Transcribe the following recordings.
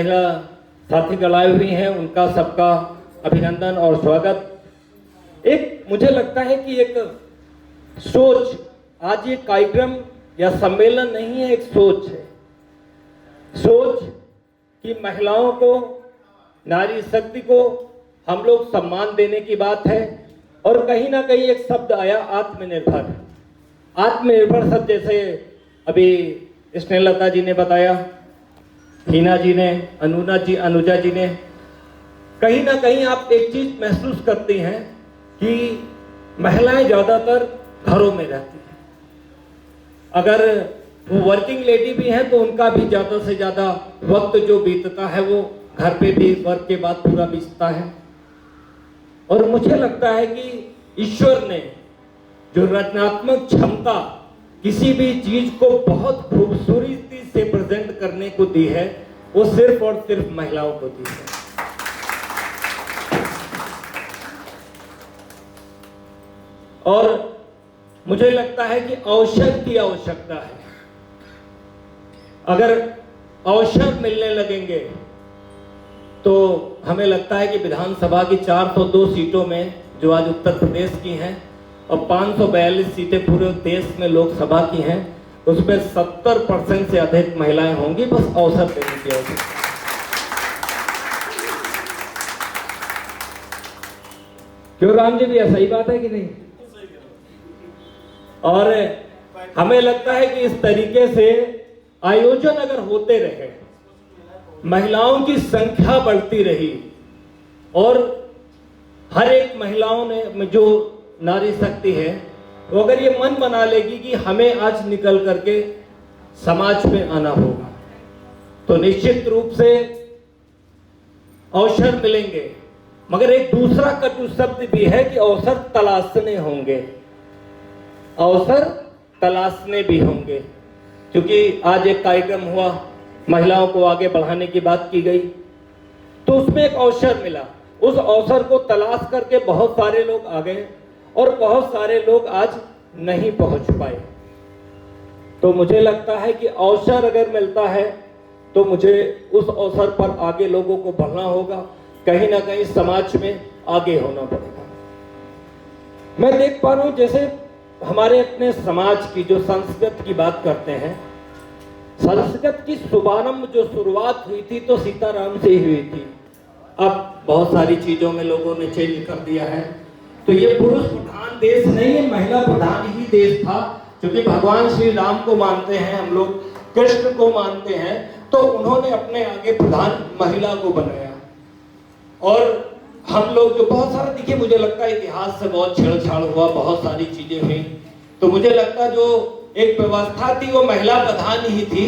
महिला साथीगण आए हुई हैं, उनका सबका अभिनंदन और स्वागत। एक मुझे लगता है कि एक सोच, आज ये कार्यक्रम या सम्मेलन नहीं है, एक सोच है। सोच कि महिलाओं को, नारी शक्ति को हम लोग सम्मान देने की बात है। और कहीं ना कहीं एक शब्द आया, आत्मनिर्भर। आत्मनिर्भर शब्द जैसे अभी स्नेहलता जी ने बताया, हीना जी ने, अनुजा जी ने, कहीं ना कहीं आप एक चीज महसूस करती हैं कि महिलाएं ज्यादातर घरों में रहती हैं। अगर वो वर्किंग लेडी भी हैं तो उनका भी ज्यादा से ज्यादा वक्त जो बीतता है वो घर पे भी वर्क के बाद पूरा बीतता है। और मुझे लगता है कि ईश्वर ने जो रचनात्मक क्षमता किसी भी चीज को बहुत खूबसूरती से प्रेजेंट करने को दी है, वो सिर्फ और सिर्फ महिलाओं को दी है। और मुझे लगता है कि अवसर की आवश्यकता है। अगर अवसर मिलने लगेंगे तो हमें लगता है कि विधानसभा की 402 सीटों में जो आज उत्तर प्रदेश की हैं और 542 सीटें पूरे देश में लोकसभा की हैं, उसमें 70% से अधिक महिलाएं होंगी। बस अवसर देने की आवश्यकता। क्यों राम जी, भी ऐसा ही बात है कि नहीं? और हमें लगता है कि इस तरीके से आयोजन अगर होते रहे, महिलाओं की संख्या बढ़ती रही और हर एक महिलाओं में जो नारी शक्ति है वो अगर ये मन बना लेगी कि हमें आज निकल करके समाज में आना होगा, तो निश्चित रूप से अवसर मिलेंगे। मगर एक दूसरा कटु शब्द भी है कि अवसर तलाशने होंगे, अवसर तलाशने भी होंगे। क्योंकि आज एक कार्यक्रम हुआ, महिलाओं को आगे बढ़ाने की बात की गई, तो उसमें एक अवसर मिला। उस अवसर को तलाश करके बहुत सारे लोग आ गए और बहुत सारे लोग आज नहीं पहुंच पाए। तो मुझे लगता है कि अवसर अगर मिलता है तो मुझे उस अवसर पर आगे लोगों को बढ़ना होगा, कहीं ना कहीं समाज में आगे होना पड़ेगा। मैं देख पा रहा हूं जैसे हमारे अपने समाज की जो संस्कृत की बात करते हैं, संस्कृत की शुभारंभ जो शुरुआत हुई थी तो सीताराम से ही हुई थी। अब बहुत सारी चीजों में लोगों ने चेंज कर दिया है। तो ये पुरुष प्रधान देश नहीं है, महिला प्रधान ही देश था। क्योंकि भगवान श्री राम को मानते हैं हम लोग, कृष्ण को मानते हैं, तो उन्होंने अपने आगे प्रधान महिला को बनाया। और हम लोग जो बहुत सारा, देखिए मुझे लगता है इतिहास से बहुत छेड़छाड़ हुआ, बहुत सारी चीजें हुई, तो मुझे लगता है जो एक व्यवस्था थी वो महिला प्रधान ही थी।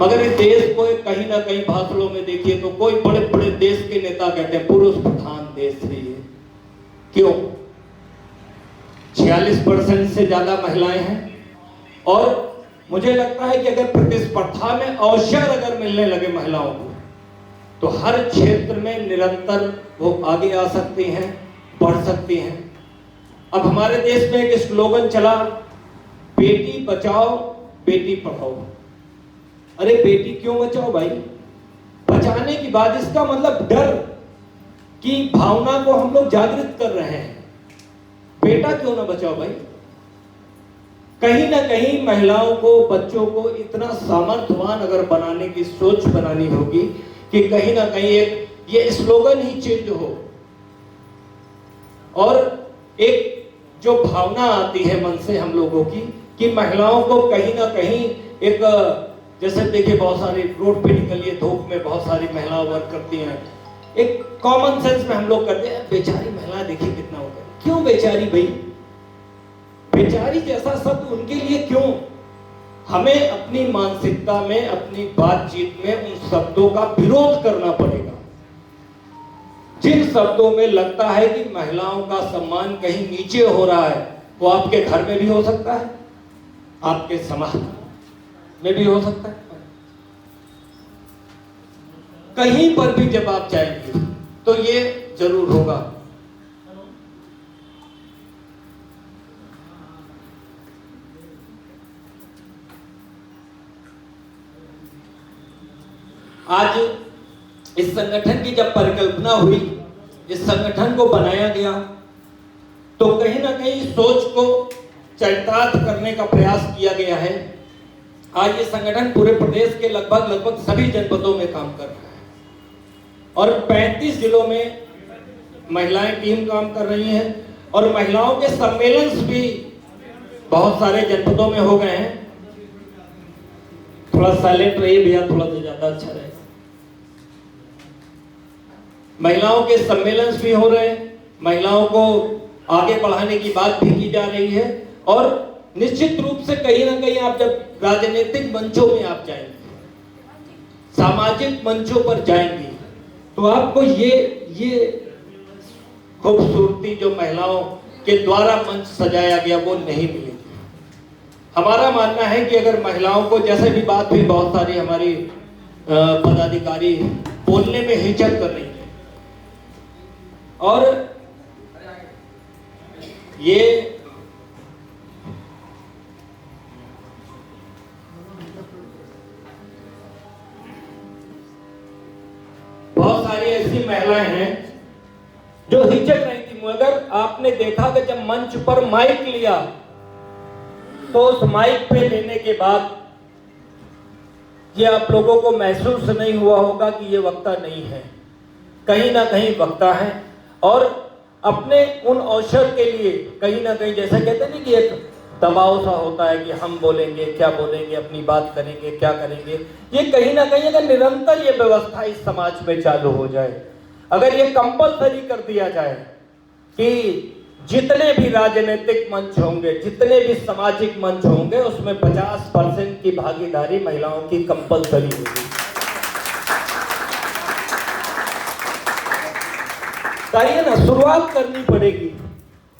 मगर इस देश को कहीं ना कहीं भाषणों में देखिए तो कोई बड़े बड़े देश के नेता कहते हैं पुरुष प्रधान देश है ये। क्यों? 46% से ज्यादा महिलाएं हैं। और मुझे लगता है कि अगर प्रतिस्पर्धा में अवसर अगर मिलने लगे महिलाओं को, तो हर क्षेत्र में निरंतर वो आगे आ सकती हैं, बढ़ सकती हैं। अब हमारे देश में एक स्लोगन चला, बेटी बचाओ बेटी पढ़ाओ। अरे बेटी क्यों बचाओ भाई? बचाने की बात, इसका मतलब डर की भावना को हम लोग जागृत कर रहे हैं। बेटा क्यों ना बचाओ भाई? कहीं ना कहीं महिलाओं को, बच्चों को इतना सामर्थ्यवान अगर बनाने की सोच बनानी होगी कि कहीं ना कहीं एक ये स्लोगन ही चेंज हो और एक जो भावना आती है मन से हम लोगों की कि महिलाओं को कहीं ना कहीं एक, जैसे देखिए बहुत सारी रोड पे निकलिए, धूप में बहुत सारी महिलाएं वर्क करती हैं, एक कॉमन सेंस में हम लोग करते हैं बेचारी महिला, देखिए कितना हो गया। क्यों बेचारी भाई? बेचारी जैसा शब्द उनके लिए क्यों? हमें अपनी मानसिकता में, अपनी बातचीत में उन शब्दों का विरोध करना पड़ेगा जिन शब्दों में लगता है कि महिलाओं का सम्मान कहीं नीचे हो रहा है। वो आपके घर में भी हो सकता है, आपके समाज में भी हो सकता है, कहीं पर भी जब आप जाएंगे तो ये जरूर होगा। आज इस संगठन की जब परिकल्पना हुई, इस संगठन को बनाया गया, तो कहीं ना कहीं सोच को चरितार्थ करने का प्रयास किया गया है। आज ये संगठन पूरे प्रदेश के लगभग सभी जनपदों में काम कर रहा है और 35 जिलों में महिलाएं टीम काम कर रही हैं और महिलाओं के सम्मेलन भी बहुत सारे जनपदों में हो गए हैं। थोड़ा साइलेंट रहिए भैया, थोड़ा तो ज्यादा अच्छा रहेगा। महिलाओं के सम्मेलन भी हो रहे हैं, महिलाओं को आगे बढ़ाने की बात भी की जा रही है और निश्चित रूप से कहीं ना कहीं आप जब राजनीतिक मंचों में आप जाएंगे, सामाजिक मंचों पर जाएंगे, तो आपको ये खूबसूरती जो महिलाओं के द्वारा मंच सजाया गया वो नहीं मिलेगी। हमारा मानना है कि अगर महिलाओं को, जैसे भी बात हुई, बहुत सारी हमारी पदाधिकारी बोलने में हिचक कर रही है और ये बहुत सारी ऐसी महिलाएं हैं जो हिचक रही थी, मगर आपने देखा कि जब मंच पर माइक लिया तो उस माइक पे लेने के बाद ये आप लोगों को महसूस नहीं हुआ होगा कि ये वक्ता नहीं है, कहीं ना कहीं वक्ता है और अपने उन अवसर के लिए कहीं ना कहीं, जैसे कहते हैं कि एक दबाव सा होता है कि हम बोलेंगे, क्या बोलेंगे, अपनी बात करेंगे, क्या करेंगे। ये कहीं ना कहीं अगर निरंतर ये व्यवस्था इस समाज में चालू हो जाए, अगर ये कंपलसरी कर दिया जाए कि जितने भी राजनीतिक मंच होंगे, जितने भी सामाजिक मंच होंगे, उसमें 50% की भागीदारी महिलाओं की कंपलसरी होगी। चाहिए ना, शुरुआत करनी पड़ेगी।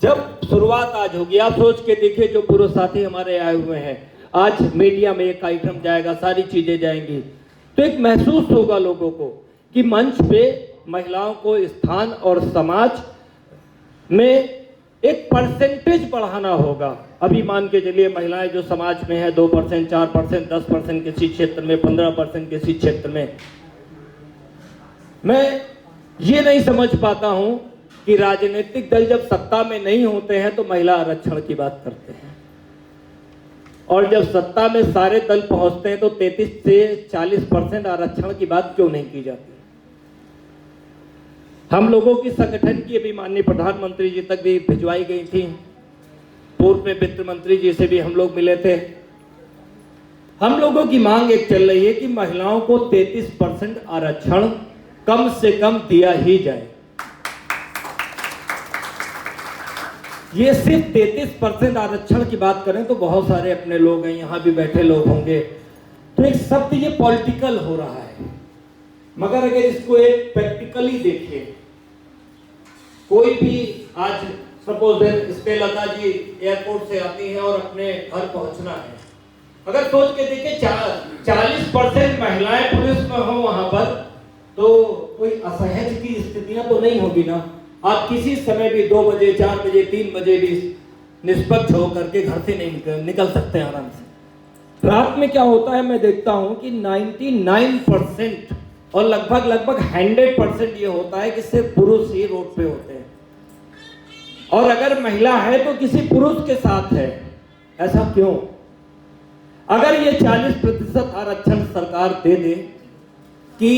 जब शुरुआत आज होगी, आप सोच के देखिए, जो पुरुष साथी हमारे आए हुए हैं, आज मीडिया में एक कार्यक्रम जाएगा, सारी चीजें जाएंगी, तो एक महसूस होगा लोगों को कि मंच पे महिलाओं को स्थान और समाज में एक परसेंटेज बढ़ाना होगा। अभी मान के चलिए महिलाएं जो समाज में है 2%, 4%, 10% किसी क्षेत्र में, 15% किसी क्षेत्र में। मैं ये नहीं समझ पाता हूं कि राजनीतिक दल जब सत्ता में नहीं होते हैं तो महिला आरक्षण की बात करते हैं और जब सत्ता में सारे दल पहुंचते हैं तो 33 से 40% आरक्षण की बात क्यों नहीं की जाती। हम लोगों की संगठन की अभी माननीय प्रधानमंत्री जी तक भी भिजवाई गई थी, पूर्व में वित्त मंत्री जी से भी हम लोग मिले थे। हम लोगों की मांग एक चल रही है कि महिलाओं को 33% आरक्षण कम से कम दिया ही जाए। ये सिर्फ 33% आरक्षण की बात करें तो बहुत सारे अपने लोग हैं, यहां भी बैठे लोग होंगे, तो एक शब्द ये पॉलिटिकल हो रहा है, मगर अगर इसको एक प्रैक्टिकली देखिए, कोई भी आज सपोज स्टेलता जी एयरपोर्ट से आती है और अपने घर पहुंचना है, अगर सोच के देखिए 40% महिलाएं पुलिस में हो वहां पर, तो कोई असहज की स्थितियां तो नहीं होगी ना। आप किसी समय भी 2 बजे, 4 बजे, 3 बजे भी निष्पक्ष होकर के घर से नहीं निकल सकते आराम से। रात में क्या होता है, मैं देखता हूं कि 99% और लगभग 100% ये होता है कि सिर्फ पुरुष ही रोड पे होते हैं और अगर महिला है तो किसी पुरुष के साथ है। ऐसा क्यों? अगर ये 40% आरक्षण सरकार दे दे कि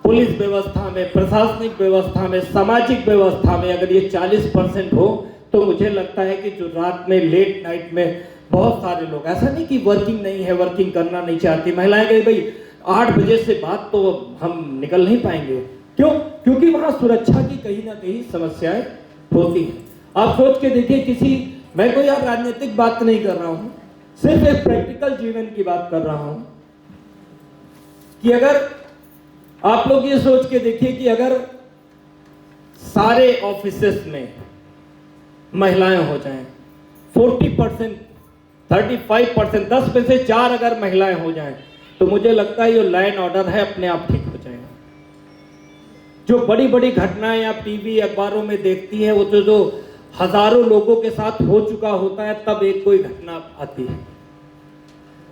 पुलिस व्यवस्था में, प्रशासनिक व्यवस्था में, सामाजिक व्यवस्था में अगर ये 40% हो, तो मुझे लगता है कि जो रात में लेट नाइट में बहुत सारे लोग, ऐसा नहीं कि वर्किंग नहीं है, वर्किंग करना नहीं चाहती महिलाएं, गई भाई 8 बजे से बाद तो हम निकल नहीं पाएंगे। क्यों? क्योंकि वहां सुरक्षा की कहीं ना कहीं समस्याएं होती हैं। आप सोच के देखिए, मैं कोई यार राजनीतिक बात नहीं कर रहा हूं, सिर्फ एक प्रैक्टिकल जीवन की बात कर रहा हूं कि अगर आप लोग ये सोच के देखिए कि अगर सारे ऑफिसेस में महिलाएं हो जाएं, 40%, 35%, 10 में से 4 अगर महिलाएं हो जाएं, तो मुझे लगता है ये लाइन ऑर्डर है अपने आप ठीक हो जाएगा। जो बड़ी बड़ी घटनाएं आप टीवी अखबारों में देखती हैं, वो तो जो हजारों लोगों के साथ हो चुका होता है, तब एक कोई घटना आती है।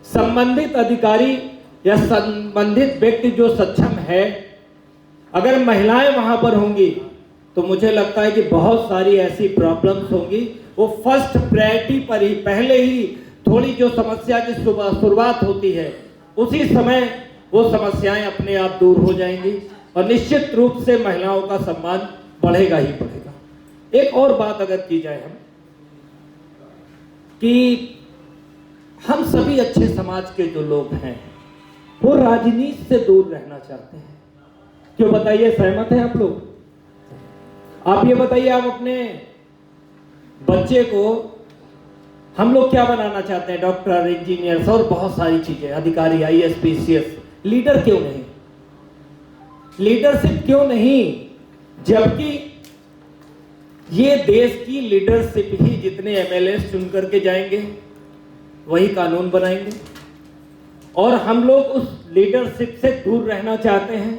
संबंधित अधिकारी या संबंधित व्यक्ति जो सक्षम है, अगर महिलाएं वहां पर होंगी तो मुझे लगता है कि बहुत सारी ऐसी प्रॉब्लम्स होंगी, वो फर्स्ट प्रायोरिटी पर ही, पहले ही थोड़ी जो समस्या की शुरुआत होती है उसी समय वो समस्याएं अपने आप दूर हो जाएंगी और निश्चित रूप से महिलाओं का सम्मान बढ़ेगा ही बढ़ेगा। एक और बात अगर की जाए हम कि हम सभी अच्छे समाज के जो लोग हैं वो राजनीति से दूर रहना चाहते हैं। क्यों बताइए, सहमत हैं आप लोग? आप ये बताइए, आप अपने बच्चे को हम लोग क्या बनाना चाहते हैं? डॉक्टर, इंजीनियर्स और बहुत सारी चीजें, अधिकारी, आईएएस, पीसीएस। लीडर क्यों नहीं? लीडरशिप क्यों नहीं? जबकि ये देश की लीडरशिप ही जितने एमएलए चुन करके जाएंगे वही कानून बनाएंगे, और हम लोग उस लीडरशिप से दूर रहना चाहते हैं।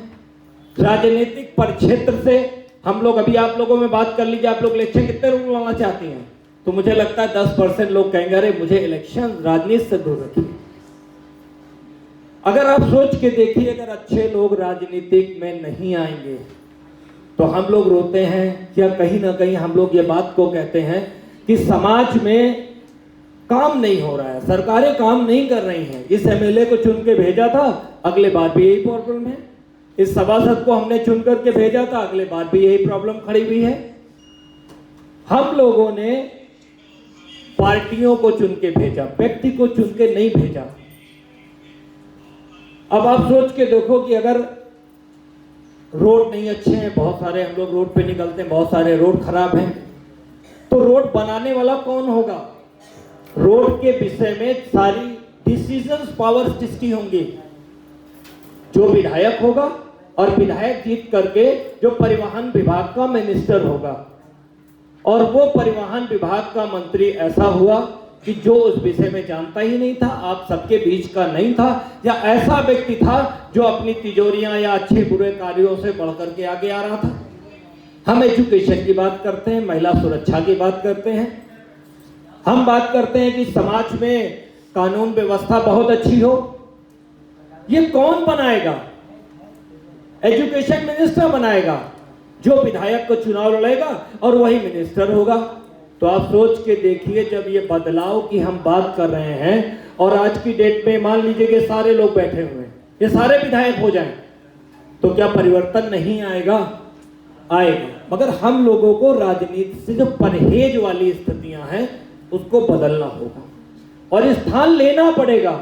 राजनीतिक परिक्षेत्र से हम लोग, अभी आप लोगों में बात कर लीजिए, आप लोग इलेक्शन कितने लोग लड़ना चाहते हैं? तो मुझे लगता है 10% लोग कहेंगे अरे मुझे इलेक्शन राजनीति से दूर रखिए। अगर आप सोच के देखिए, अगर अच्छे लोग राजनीतिक में नहीं आएंगे तो हम लोग रोते हैं, या कहीं ना कहीं हम लोग ये बात को कहते हैं कि समाज में काम नहीं हो रहा है, सरकारें काम नहीं कर रही हैं। इस एमएलए को चुन के भेजा था, अगले बार भी यही प्रॉब्लम है। इस सभासद को हमने चुन करके भेजा था, अगले बार भी यही प्रॉब्लम खड़ी हुई है। हम लोगों ने पार्टियों को चुन के भेजा, व्यक्ति को चुन के नहीं भेजा। अब आप सोच के देखो कि अगर रोड नहीं अच्छे हैं, बहुत सारे हम लोग रोड पे निकलते हैं, बहुत सारे रोड खराब हैं, तो रोड बनाने वाला कौन होगा? रोड के विषय में सारी डिसीजंस पावर्स किसकी होंगी? जो विधायक होगा, और विधायक जीत करके जो परिवहन विभाग का मिनिस्टर होगा, और वो परिवहन विभाग का मंत्री ऐसा हुआ कि जो उस विषय में जानता ही नहीं था, आप सबके बीच का नहीं था, या ऐसा व्यक्ति था जो अपनी तिजोरियां या अच्छे बुरे कार्यों से बढ़कर के आगे आ रहा था। हम एजुकेशन की बात करते हैं, महिला सुरक्षा की बात करते हैं, हम बात करते हैं कि समाज में कानून व्यवस्था बहुत अच्छी हो। ये कौन बनाएगा? एजुकेशन मिनिस्टर बनाएगा, जो विधायक को चुनाव लड़ेगा और वही मिनिस्टर होगा। तो आप सोच के देखिए, जब ये बदलाव की हम बात कर रहे हैं और आज की डेट में मान लीजिए कि सारे लोग बैठे हुए हैं, ये सारे विधायक हो जाएं, तो क्या परिवर्तन नहीं आएगा? आएगा। मगर हम लोगों को राजनीति से जो परहेज वाली स्थितियां हैं उसको बदलना होगा और स्थान लेना पड़ेगा,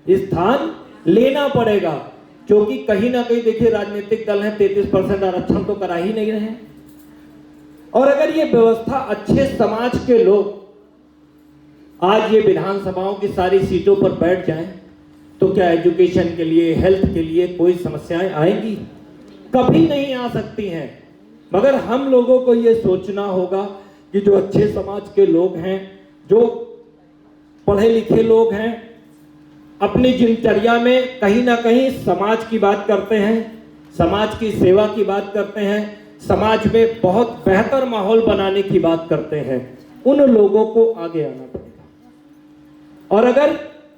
स्थान लेना पड़ेगा। क्योंकि कहीं ना कहीं देखिए, राजनीतिक दल हैं, 33% आरक्षण तो करा ही नहीं रहे हैं। और अगर ये व्यवस्था अच्छे समाज के लोग आज ये विधानसभाओं की सारी सीटों पर बैठ जाएं, तो क्या एजुकेशन के लिए, हेल्थ के लिए कोई समस्याएं आएंगी? कभी नहीं आ सकती हैं। मगर हम लोगों को ये सोचना होगा कि जो अच्छे समाज के लोग हैं, जो पढ़े लिखे लोग हैं, अपनी दिनचर्या में कहीं ना कहीं समाज की बात करते हैं, समाज की सेवा की बात करते हैं, समाज में बहुत बेहतर माहौल बनाने की बात करते हैं, उन लोगों को आगे आना पड़ेगा। और अगर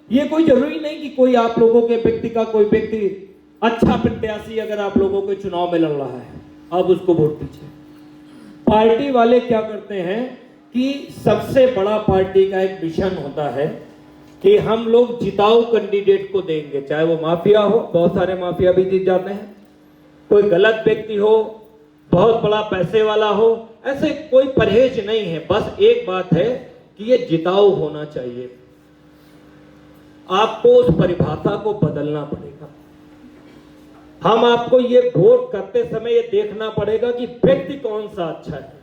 ये कोई जरूरी नहीं कि कोई आप लोगों के व्यक्ति का कोई व्यक्ति अच्छा प्रत्याशी अगर आप लोगों के चुनाव में लड़ रहा है, आप उसको वोट दीजिए। पार्टी वाले क्या करते हैं कि सबसे बड़ा पार्टी का एक मिशन होता है कि हम लोग जिताऊ कैंडिडेट को देंगे, चाहे वो माफिया हो, बहुत सारे माफिया भी जीत जाते हैं, कोई गलत व्यक्ति हो, बहुत बड़ा पैसे वाला हो, ऐसे कोई परहेज नहीं है। बस एक बात है कि ये जिताऊ होना चाहिए। आपको उस परिभाषा को बदलना पड़ेगा। हम आपको ये वोट करते समय ये देखना पड़ेगा कि व्यक्ति कौन सा अच्छा है,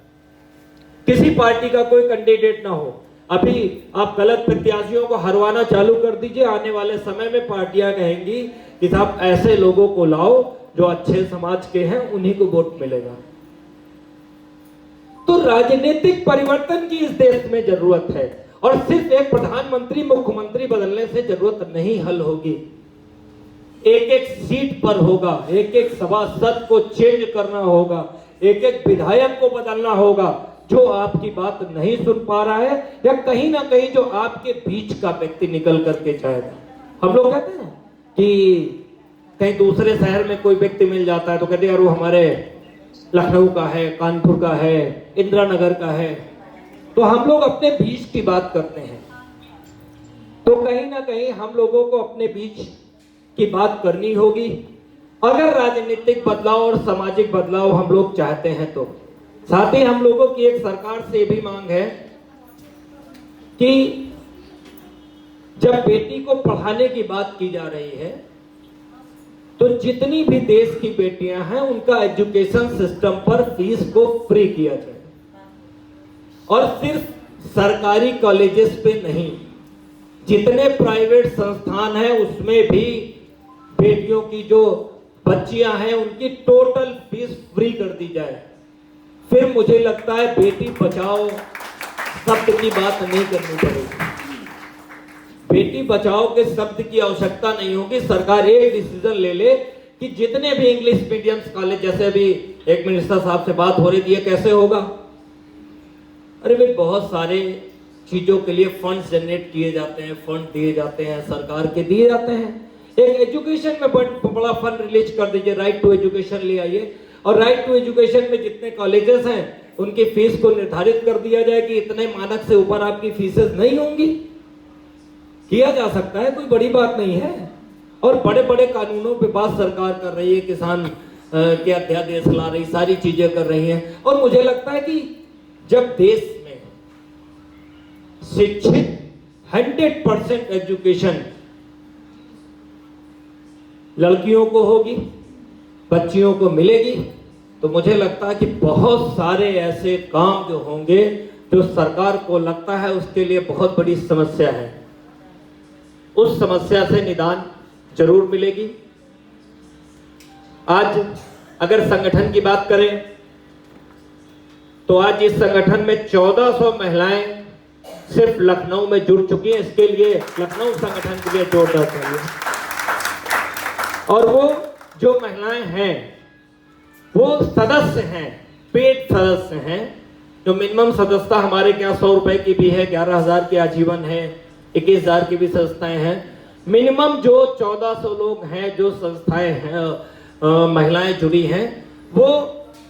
किसी पार्टी का कोई कैंडिडेट ना हो। अभी आप गलत प्रत्याशियों को हरवाना चालू कर दीजिए, आने वाले समय में पार्टियां कहेंगी कि साहब ऐसे लोगों को लाओ जो अच्छे समाज के हैं, उन्हीं को वोट मिलेगा। तो राजनीतिक परिवर्तन की इस देश में जरूरत है, और सिर्फ एक प्रधानमंत्री, मुख्यमंत्री बदलने से जरूरत नहीं हल होगी। एक एक सीट पर होगा, एक एक सभासद को चेंज करना होगा, एक एक विधायक को बदलना होगा जो आपकी बात नहीं सुन पा रहा है, या कहीं ना कहीं जो आपके बीच का व्यक्ति निकल करके जाएगा। हम लोग कहते हैं कि कहीं दूसरे शहर में कोई व्यक्ति मिल जाता है तो कहते हैं यार वो हमारे लखनऊ का है, कानपुर का है, इंदिरा नगर का है। तो हम लोग अपने बीच की बात करते हैं। तो कहीं ना कहीं हम लोगों को अपने बीच की बात करनी होगी अगर राजनीतिक बदलाव और सामाजिक बदलाव हम लोग चाहते हैं तो। साथ ही हम लोगों की एक सरकार से भी मांग है कि जब बेटी को पढ़ाने की बात की जा रही है तो जितनी भी देश की बेटियां हैं उनका एजुकेशन सिस्टम पर फीस को फ्री किया जाए, और सिर्फ सरकारी कॉलेजेस पे नहीं, जितने प्राइवेट संस्थान हैं उसमें भी बेटियों की जो बच्चियां हैं उनकी टोटल फीस फ्री कर दी जाए। फिर मुझे लगता है बेटी बचाओ शब्द की बात नहीं करनी पड़ेगी। बेटी बचाओ के शब्द की आवश्यकता नहीं होगी। सरकार एक डिसीजन ले ले कि जितने भी इंग्लिश मीडियम कॉलेज, जैसे अभी एक मिनिस्टर साहब से बात हो रही थी, ये कैसे होगा? अरे भाई बहुत सारे चीजों के लिए फंड्स जनरेट किए जाते हैं, फंड दिए जाते हैं, सरकार के दिए जाते हैं। एक एजुकेशन में बड़ा फंड रिलीज कर दीजिए, राइट टू एजुकेशन ले आइए, और राइट टू एजुकेशन में जितने कॉलेजेस हैं उनकी फीस को निर्धारित कर दिया जाए कि इतने मानक से ऊपर आपकी फीसेस नहीं होंगी। किया जा सकता है, कोई बड़ी बात नहीं है। और बड़े बड़े कानूनों पे बात सरकार कर रही है, किसान के अध्यादेश ला रही, सारी चीजें कर रही है। और मुझे लगता है कि जब देश में शिक्षित 100% एजुकेशन लड़कियों को होगी, बच्चियों को मिलेगी, तो मुझे लगता है कि बहुत सारे ऐसे काम जो होंगे जो सरकार को लगता है उसके लिए बहुत बड़ी समस्या है, उस समस्या से निदान जरूर मिलेगी। आज अगर संगठन की बात करें तो आज इस संगठन में 1400 महिलाएं सिर्फ लखनऊ में जुड़ चुकी हैं। इसके लिए लखनऊ संगठन के लिए जोरदार चाहिए। और वो जो महिलाएं हैं वो सदस्य हैं, पेड सदस्य हैं। जो मिनिमम सदस्यता हमारे क्या 100 रुपए की भी है, 11,000 की आजीवन है, 21,000 की भी संस्थाएं हैं। मिनिमम जो 1400 लोग हैं जो संस्थाएं हैं, महिलाएं जुड़ी हैं, वो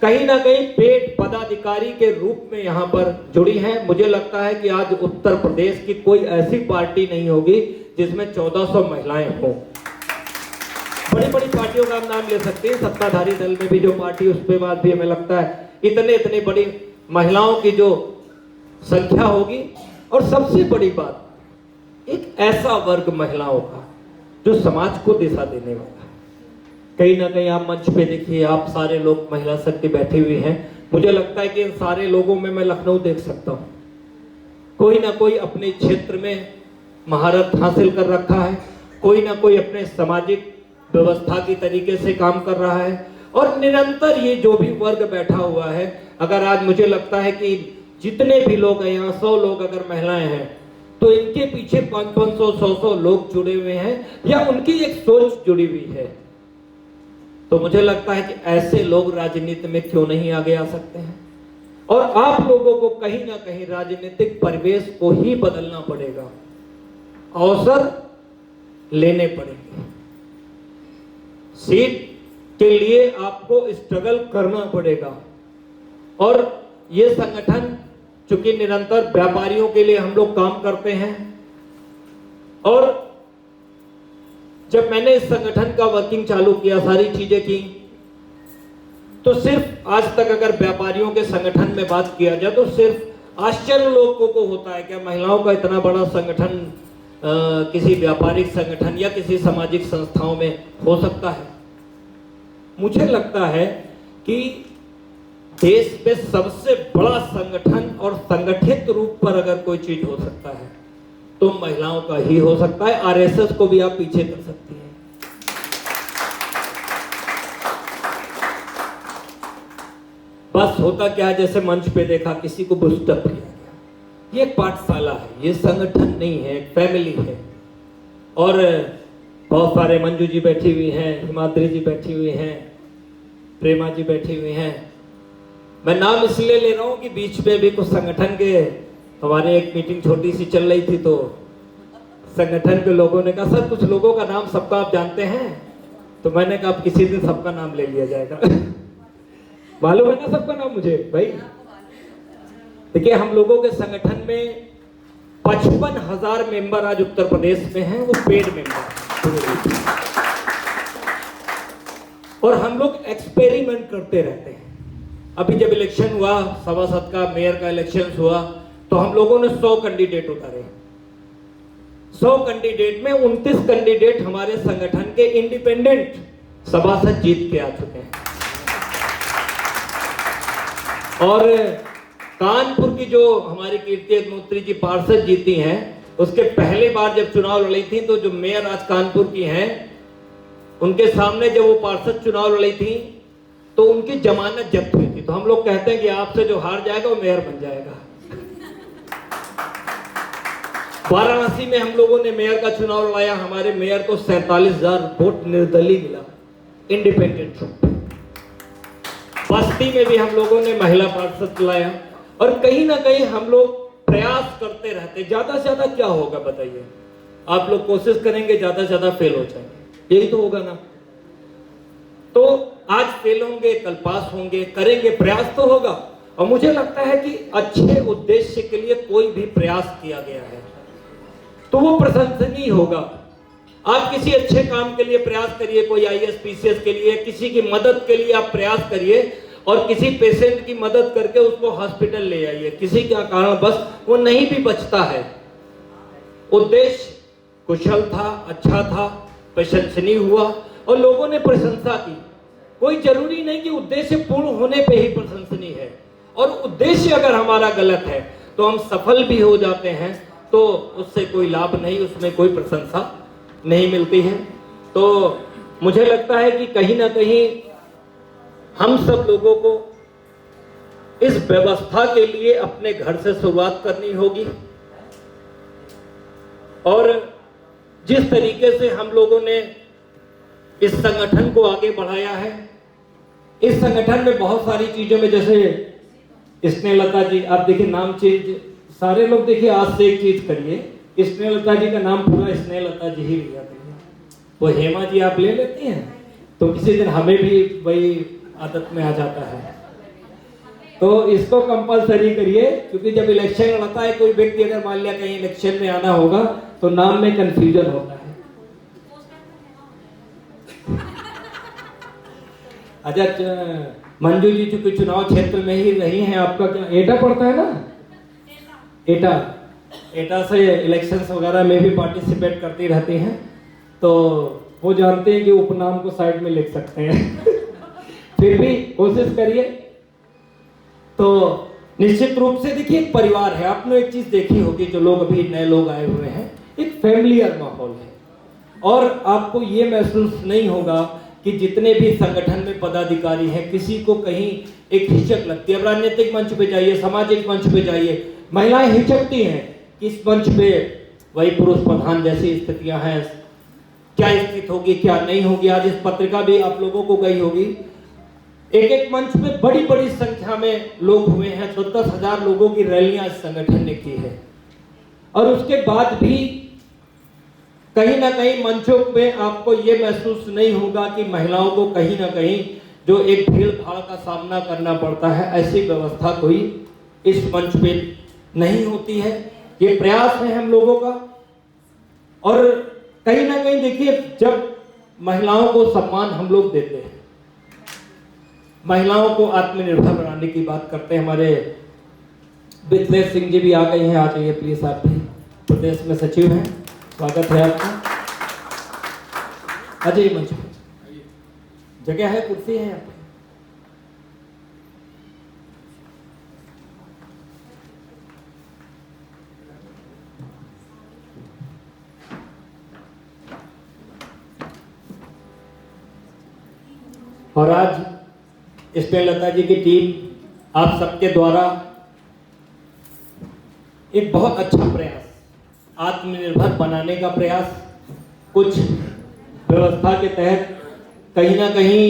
कहीं ना कहीं पेड पदाधिकारी के रूप में यहाँ पर जुड़ी हैं। मुझे लगता है कि आज उत्तर प्रदेश की कोई ऐसी पार्टी नहीं होगी जिसमें 1400 महिलाएं हों। बड़ी बड़ी पार्टियों का हम नाम ले सकते हैं, सत्ताधारी दल में भी जो पार्टी, उस पे बाद भी हमें लगता है इतने बड़ी महिलाओं की जो संख्या होगी। और सबसे बड़ी बात, एक ऐसा वर्ग महिलाओं का जो समाज को दिशा देने वाला है। कहीं ना कहीं आप मंच पे देखिए, आप सारे लोग महिला शक्ति बैठी हुई हैं। मुझे लगता है कि इन सारे लोगों में मैं लखनऊ देख सकता हूँ। कोई ना कोई अपने क्षेत्र में महारत हासिल कर रखा है, कोई ना कोई अपने सामाजिक व्यवस्था की तरीके से काम कर रहा है। और निरंतर ये जो भी वर्ग बैठा हुआ है, अगर आज मुझे लगता है कि जितने भी लोग हैं यहाँ, 100 लोग अगर महिलाएं हैं तो इनके पीछे 500, 100 लोग जुड़े हुए हैं, या उनकी एक सोच जुड़ी हुई है। तो मुझे लगता है कि ऐसे लोग राजनीति में क्यों नहीं आगे आ सकते हैं। और आप लोगों को कहीं ना कहीं राजनीतिक परिवेश को ही बदलना पड़ेगा, अवसर लेने पड़ेंगे। सीट के लिए आपको स्ट्रगल करना पड़ेगा। और ये संगठन चूंकि निरंतर व्यापारियों के लिए हम लोग काम करते हैं, और जब मैंने इस संगठन का वर्किंग चालू किया, सारी चीजें की, तो सिर्फ आज तक अगर व्यापारियों के संगठन में बात किया जाए तो सिर्फ आश्चर्य लोगों को होता है, क्या महिलाओं का इतना बड़ा संगठन किसी व्यापारिक संगठन या किसी सामाजिक संस्थाओं में हो सकता है। मुझे लगता है कि देश में सबसे बड़ा संगठन और संगठित रूप पर अगर कोई चीज हो सकता है तो महिलाओं का ही हो सकता है। आरएसएस को भी आप पीछे कर सकती हैं। बस होता क्या है, जैसे मंच पे देखा, किसी को बूस्टअप किया गया। ये एक पाठशाला है, ये संगठन नहीं है, एक फैमिली है। और बहुत सारे, मंजू जी बैठी हुई हैं, हिमाद्री जी बैठी हुई हैं, प्रेमा जी बैठी हुई हैं। मैं नाम इसलिए ले रहा हूं कि बीच में भी कुछ संगठन के, हमारे एक मीटिंग छोटी सी चल रही थी तो संगठन के लोगों ने कहा, सर कुछ लोगों का नाम सबका आप जानते हैं? तो मैंने कहा अब किसी दिन सबका नाम ले लिया जाएगा। मालूम है ना सबका नाम मुझे भाई। देखिए हम लोगों के संगठन में 55,000 मेंबर आज उत्तर प्रदेश में हैं, वो पेड मेंबर। और हम लोग एक्सपेरिमेंट करते रहते हैं। अभी जब इलेक्शन हुआ, सभासद का, मेयर का इलेक्शन हुआ, तो हम लोगों ने 100 कैंडिडेट उतारे। 100 कैंडिडेट में 29 कैंडिडेट हमारे संगठन के इंडिपेंडेंट सभासद जीत के आ चुके हैं। और कानपुर की जो हमारी कीर्ति अग्निहोत्री जी पार्षद जीती हैं, उसके पहले बार जब चुनाव लड़ी थी, तो जो मेयर आज कानपुर की हैं, उनके सामने जब वो पार्षद चुनाव लड़ी थी तो उनकी जमानत जब्त हुई थी। तो हम लोग कहते हैं कि आपसे जो हार जाएगा वो मेयर बन जाएगा। वाराणसी में हम लोगों ने मेयर का चुनाव लड़ाया, हमारे मेयर को 47,000 वोट निर्दलीय मिला, इंडिपेंडेंट। बस्ती में भी हम लोगों ने महिला पार्षद लाया। और कहीं ना कहीं हम लोग प्रयास करते रहते। ज्यादा से ज्यादा क्या होगा बताइए? आप लोग कोशिश करेंगे, ज्यादा से ज्यादा फेल हो जाएंगे, यही तो होगा ना। तो आज फेल होंगे, कल पास होंगे, करेंगे, प्रयास तो होगा। और मुझे लगता है कि अच्छे उद्देश्य के लिए कोई भी प्रयास किया गया है तो वो प्रशंसनीय होगा। आप किसी अच्छे काम के लिए प्रयास करिए, कोई IAS PCS के लिए, किसी की मदद के लिए आप प्रयास करिए, और किसी पेशेंट की मदद करके उसको हॉस्पिटल ले आइए। किसी का कारण बस वो नहीं भी बचता है, उद्देश्य कुशल था, अच्छा था, प्रशंसनीय हुआ और लोगों ने प्रशंसा की। कोई जरूरी नहीं कि उद्देश्य पूर्ण होने पे ही प्रशंसनीय है। और उद्देश्य अगर हमारा गलत है तो हम सफल भी हो जाते हैं तो उससे कोई लाभ नहीं, उसमें कोई प्रशंसा नहीं मिलती है। तो मुझे लगता है कि कहीं ना कहीं हम सब लोगों को इस व्यवस्था के लिए अपने घर से शुरुआत करनी होगी। और जिस तरीके से हम लोगों ने इस संगठन को आगे बढ़ाया है, इस संगठन में बहुत सारी चीजों में, जैसे स्नेहलता जी, आप देखिए नाम चेंज, सारे लोग देखिए आज से एक चीज करिए, स्नेहलता जी का नाम पूरा स्नेहलता जी ही लिया करिए। वो हेमा जी आप ले लेती हैं तो किसी दिन हमें भी वही आदत में आ जाता है। तो इसको कंपलसरी करिए, क्योंकि जब इलेक्शन लड़ता है कोई व्यक्ति, अगर मान लिया कहीं इलेक्शन में आना होगा तो नाम में कंफ्यूजन होता है। अच्छा, मंजू जी चूंकि चुनाव क्षेत्र में ही रही हैं, आपका क्या एटा पड़ता है ना? एटा से इलेक्शंस वगैरह में भी पार्टिसिपेट करती रहती हैं, तो वो जानते हैं कि उपनाम को साइड में लिख सकते हैं। फिर भी कोशिश करिए। तो निश्चित रूप से देखिए एक परिवार है, आपने एक चीज देखी होगी, जो लोग अभी नए लोग आए हुए हैं, एक फैमिलियर माहौल है। और आपको ये महसूस नहीं होगा कि जितने भी संगठन में पदाधिकारी हैं, किसी को कहीं एक हिचक लगती है। अब राजनीतिक मंच पे जाइए, सामाजिक मंच पे जाइए, महिलाएं हिचकती हैं कि इस मंच पे वही पुरुष प्रधान जैसी स्थितियां हैं, क्या स्थिति होगी, क्या नहीं होगी। आज इस पत्रिका भी आप लोगों को गई होगी, एक एक मंच में बड़ी बड़ी संख्या में लोग हुए हैं, 10,000 लोगों की रैलियां इस संगठन ने की है। और उसके बाद भी कहीं ना कहीं मंचों में आपको ये महसूस नहीं होगा कि महिलाओं को कहीं ना कहीं जो एक भीड़ भाड़ का सामना करना पड़ता है, ऐसी व्यवस्था कोई इस मंच पे नहीं होती है। ये प्रयास है हम लोगों का। और कहीं ना कहीं देखिए, जब महिलाओं को सम्मान हम लोग देते हैं, महिलाओं को आत्मनिर्भर बनाने की बात करते हैं। हमारे विद्वेश सिंह जी भी आ गए हैं, आ जाइए प्लीज, आप भी प्रदेश में सचिव हैं, स्वागत है आपका। आ जाइए मंच पे, जगह है, कुर्सी है यहाँ पे। और आज स्नेहलता जी की टीम आप सबके द्वारा एक बहुत अच्छा प्रयास, आत्मनिर्भर बनाने का प्रयास, कुछ व्यवस्था के तहत कहीं ना कहीं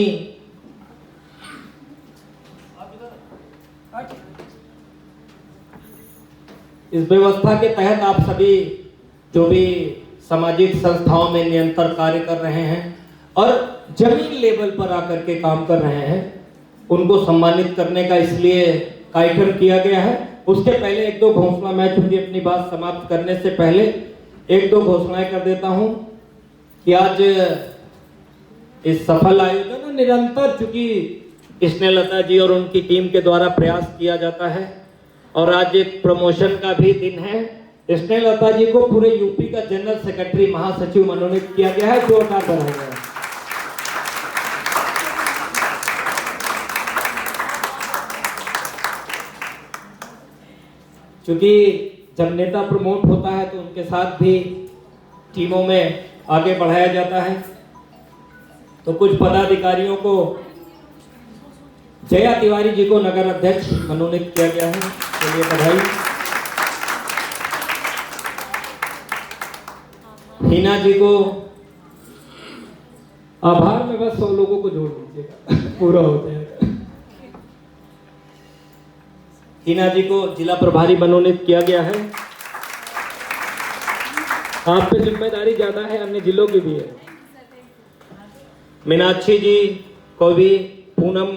इस व्यवस्था के तहत आप सभी जो भी सामाजिक संस्थाओं में निरंतर कार्य कर रहे हैं, और जमीन लेवल पर आकर के काम कर रहे हैं, उनको सम्मानित करने का इसलिए कार्यक्रम किया गया है। उसके पहले एक दो घोषणा, मैं चूंकि अपनी बात समाप्त करने से पहले एक दो घोषणाएं कर देता हूं कि आज इस सफल आयोजन में निरंतर चूंकि स्नेहलता जी और उनकी टीम के द्वारा प्रयास किया जाता है और आज एक प्रमोशन का भी दिन है। स्नेहलता जी को पूरे यूपी का जनरल सेक्रेटरी महासचिव मनोनीत किया गया है। जोरदार बधाई। क्योंकि जब नेता प्रमोट होता है तो उनके साथ भी टीमों में आगे बढ़ाया जाता है। तो कुछ पदाधिकारियों को, जया तिवारी जी को नगर अध्यक्ष मनोनीत किया गया है, चलिए बधाई। हिना जी को, आभार में बस 100 लोगों को जोड़ दीजिएगा पूरा हो जाएगा। हिना जी को जिला प्रभारी मनोनीत किया गया है। आप पे जिम्मेदारी ज्यादा है, अन्य जिलों की भी है। मीनाक्षी जी को भी, पूनम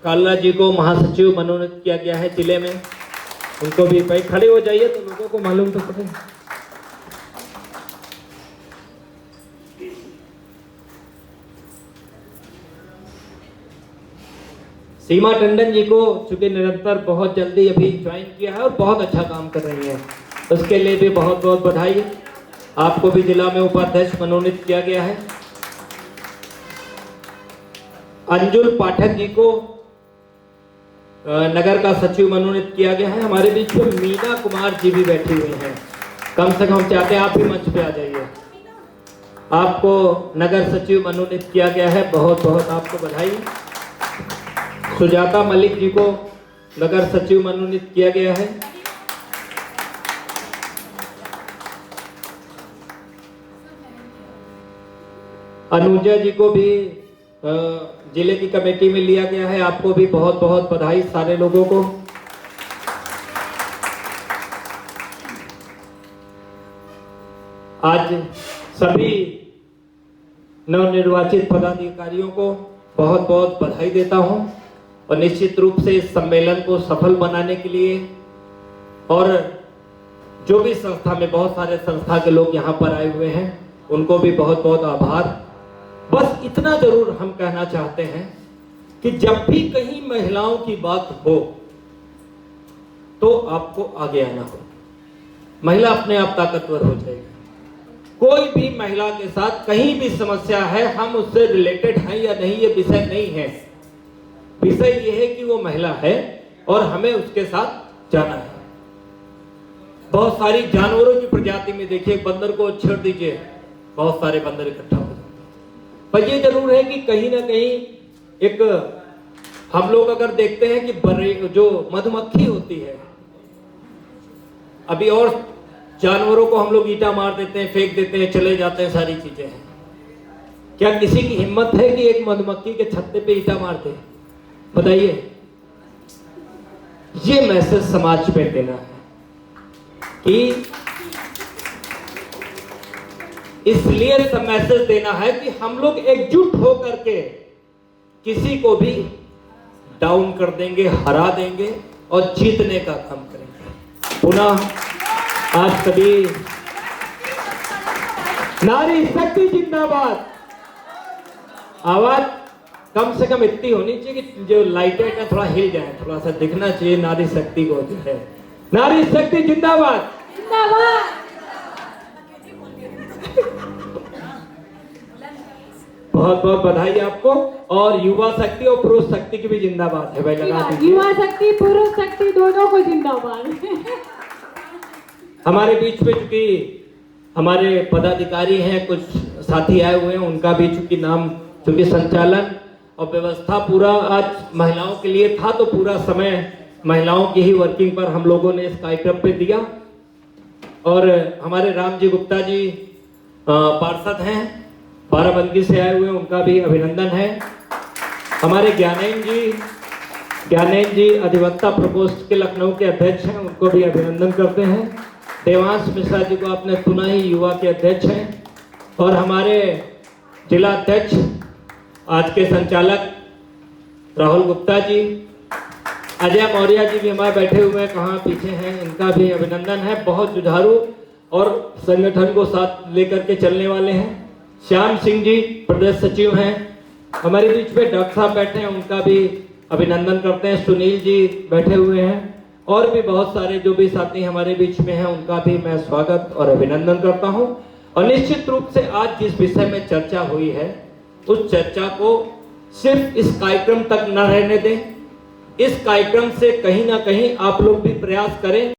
काला जी को महासचिव मनोनीत किया गया है जिले में, उनको भी। भाई खड़े हो जाइए तो लोगों को मालूम तो पड़े। सीमा टंडन जी को चूंकि निरंतर बहुत जल्दी अभी ज्वाइन किया है और बहुत अच्छा काम कर रही है, उसके लिए भी बहुत बहुत बधाई। आपको भी जिला में उपाध्यक्ष मनोनीत किया गया है। अंजुल पाठक जी को नगर का सचिव मनोनीत किया गया है। हमारे बीच में मीना कुमार जी भी बैठी हुई हैं, कम से कम चाहते हैं आप भी मंच पे आ जाइए। आपको नगर सचिव मनोनीत किया गया है, बहुत बहुत आपको बधाई। सुजाता मलिक जी को नगर सचिव मनोनीत किया गया है। अनुजा जी को भी जिले की कमेटी में लिया गया है, आपको भी बहुत बहुत बधाई सारे लोगों को। आज सभी नवनिर्वाचित पदाधिकारियों को बहुत बहुत बधाई देता हूं और निश्चित रूप से इस सम्मेलन को सफल बनाने के लिए, और जो भी संस्था में, बहुत सारे संस्था के लोग यहाँ पर आए हुए हैं, उनको भी बहुत बहुत आभार। बस इतना जरूर हम कहना चाहते हैं कि जब भी कहीं महिलाओं की बात हो तो आपको आगे आना हो। महिला अपने आप ताकतवर हो जाएगी। कोई भी महिला के साथ कहीं भी समस्या है, हम उससे रिलेटेड हैं या नहीं, ये विषय नहीं है। विषय ये है कि वो महिला है और हमें उसके साथ जाना है। बहुत सारी जानवरों की प्रजाति में देखिए, बंदर को छेड़ दीजिए, बहुत सारे बंदर इकट्ठा हो जाते हैं। पर ये जरूर है कि कहीं ना कहीं एक, हम लोग अगर देखते हैं कि जो मधुमक्खी होती है, अभी और जानवरों को हम लोग ईंटा मार देते हैं, फेंक देते हैं, चले जाते हैं, सारी चीजें हैं। क्या किसी की हिम्मत है कि एक मधुमक्खी के छत्ते पे ईंटा मारते हैं? बताइए। ये मैसेज समाज पे देना है कि, इसलिए मैसेज देना है कि हम लोग एकजुट होकर के किसी को भी डाउन कर देंगे, हरा देंगे और जीतने का काम करेंगे। पुनः आज सभी नारी शक्ति जिंदाबाद। आवाज कम से कम इतनी होनी चाहिए कि जो लाइटें का थोड़ा हिल जाए, थोड़ा सा दिखना चाहिए नारी शक्ति को जो है। नारी शक्ति जिंदाबाद, जिंदाबाद। बहुत बहुत बधाई आपको। और युवा शक्ति और पुरुष शक्ति की भी जिंदाबाद है भाई, लगा दीजिए। युवा शक्ति पुरुष शक्ति दोनों को जिंदाबाद। हमारे बीच में चूंकि हमारे पदाधिकारी हैं, कुछ साथी आए हुए हैं, उनका भी चूंकि नाम, चूंकि संचालन और व्यवस्था पूरा आज महिलाओं के लिए था, तो पूरा समय महिलाओं की ही वर्किंग पर हम लोगों ने इस कार्यक्रम पे दिया। और हमारे राम जी गुप्ता जी पार्षद हैं, बाराबंकी से आए हुए हैं, उनका भी अभिनंदन है। हमारे ज्ञानेन जी अधिवक्ता प्रकोष्ठ के लखनऊ के अध्यक्ष हैं, उनको भी अभिनंदन करते हैं। देवांश मिश्रा जी को आपने सुना ही, युवा के अध्यक्ष हैं। और हमारे जिला अध्यक्ष आज के संचालक राहुल गुप्ता जी, अजय मौर्य जी भी हमारे बैठे हुए हैं, कहाँ पीछे हैं, इनका भी अभिनंदन है। बहुत जुझारू और संगठन को साथ लेकर के चलने वाले हैं। श्याम सिंह जी प्रदेश सचिव हैं, हमारे बीच में डॉक्टर साहब बैठे हैं, उनका भी अभिनंदन करते हैं। सुनील जी बैठे हुए हैं और भी बहुत सारे जो भी साथी हमारे बीच में हैं, उनका भी मैं स्वागत और अभिनंदन करता हूं। और निश्चित रूप से आज जिस विषय में चर्चा हुई है, उस चर्चा को सिर्फ इस कार्यक्रम तक न रहने दें। इस कार्यक्रम से कहीं ना कहीं आप लोग भी प्रयास करें